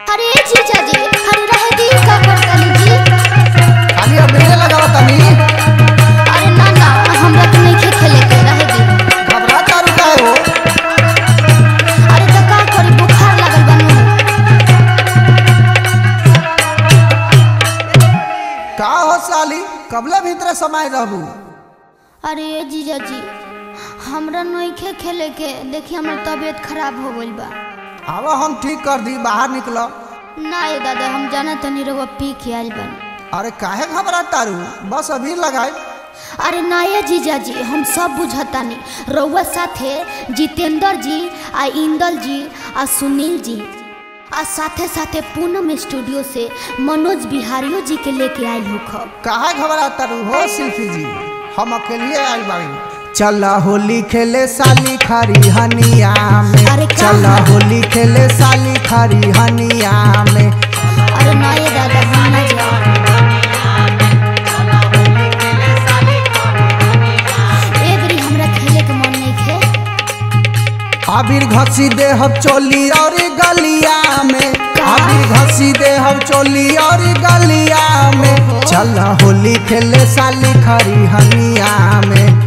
अरे जीजा जी, अरे रहे दी का करतनी जी। खाली अब मेरे लगावा तनी। अरे ना ना हमरा तो नहीं खेले के रहे दी। घबरा तारू का हो? अरे तो का करी बुखार लागल बनू। का हो साली कबले भीतर समय रहबू? अरे जीजा जी हमरा नहीं खेले के देखी हमर तबीयत खराब हो गइल बा। आवा हम ठीक कर दी, बाहर निकलो। ना ये दादा हम जाना तनी रहुआ पी के आइल बन। अरे काहे घबरा तारू, बस अभी लगाए। अरे ना ये जीजा जी हम सब बुझतानी रहुआ साथे जितेंद्र जी आ इंदल जी आ सुनील जी आ साथे साथे पूनम स्टूडियो से मनोज बिहारियो जी के लेके आइल हो। काहे घबरा तारू हो शिल्पी जी, हम अकेले आइल बानी। चला होली खेले साली खरी हनिया में। अरे चला होली खेले साली खरी हनिया में। अरे ना ये दादा हम ना जाओ। एबरी हमरा खेले के मन नहीं खे। अबीर घसी दे हम चोली और गलिया में। अबीर घसी दे हम चोली और गलिया में। चला होली खेले साली खरी हनिया में।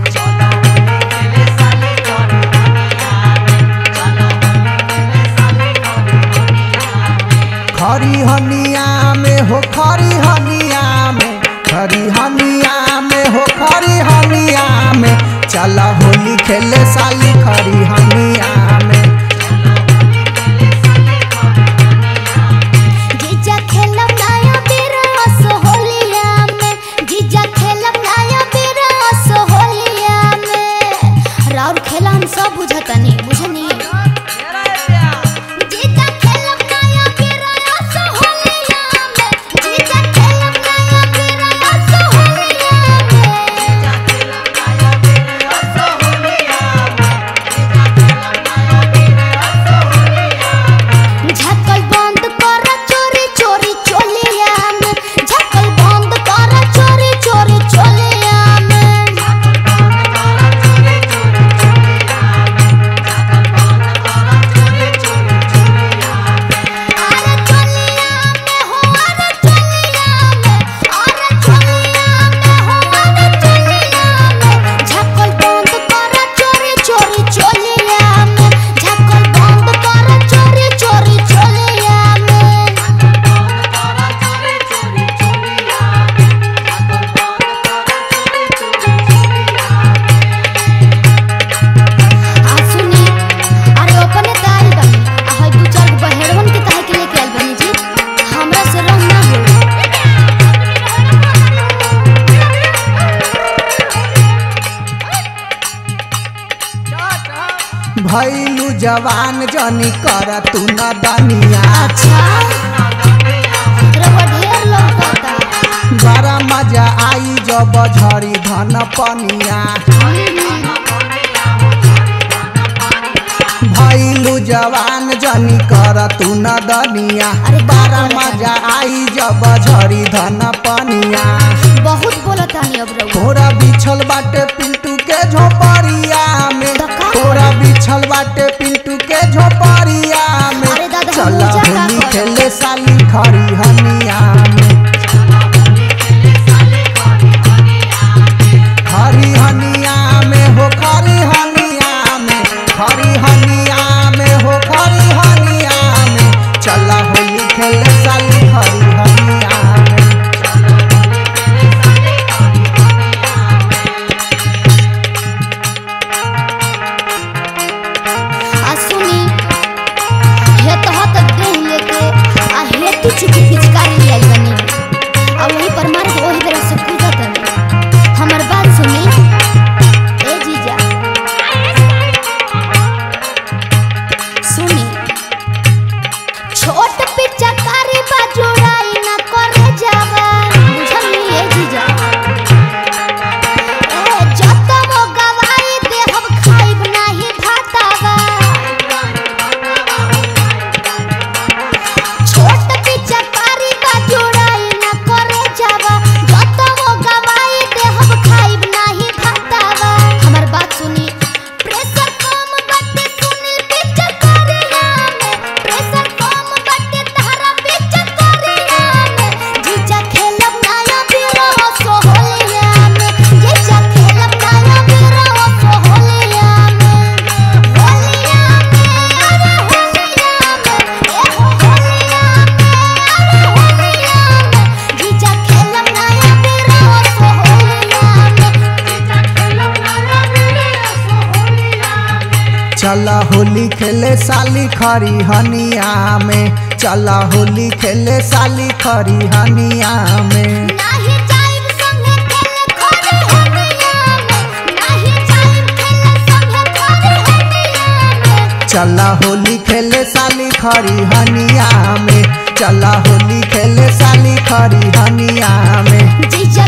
खरी हनिया में हो, खरी हनिया में, खरी हनिया में हो, खरी हनिया में। चला होली खेले साली खरी हनिया में। जीजा खेलब नया बिरस होलिया में। जीजा खेलब नया बिरस होलिया में। राउर खेला हम सब बुझतनी बुझनी। जीजा खेलब नया बिरस होलिया में। जीजा खेलब नया बिरस होलिया में। झक्कल बंद कर चोरी चोरी चोलिया में। झक्कल बंद कर चोरी चोरी चोलिया में। अरे चोलिया में हो, अरे चोलिया में, अरे चोलिया में हो, अरे चोलिया में। झक्कल बंद कर चोरी चोरी चोलिया में। झक्कल बंद कर चोरी चोरी चोलिया में। आ सुनी, अरे अपने त आइल बानी आ हई दू चार गो बहेड़वन के काहे के लेके आइल बानी जी? हमरा से रंग ना हो। भैलू जवान जनी कर तू न दनिया। अच्छा रउआ ढेर लौकता। बड़ा मजा आई जब झड़ी धन पनिया। भैलू जवान जनी कर तू न दनिया। अरे बड़ा मजा आई जब झड़ी धन पनिया। बहुत बोलतानी अब रउआ। तोरा बिछल बाटे पिंटू के झोपड़िया में। तोरा बिछल बाटे पिंटू के झोपड़िया में। अरे दादा, हम चला ऊंचा का होली करब? खेले साली खरी हनिया में। खरी हनिया में हो, खरी हनिया में, खरी हनिया में हो, खरी हनिया में। चला होली खेले साली खरी हनिया में। आ सुनी, हे तो हत देह लेके आ हे तू चुकी पिचकारी चला होली खेले साली खरी हनिया में, चला होली खेले साली खरी हनिया में। नाही जाइब संगे खेले खरी हनिया में, नाही जाइब खेले संगे खरी हनिया में। चला होली खेले साली खरी हनिया में, चला होली खेले साली खरी हनिया में। जीजा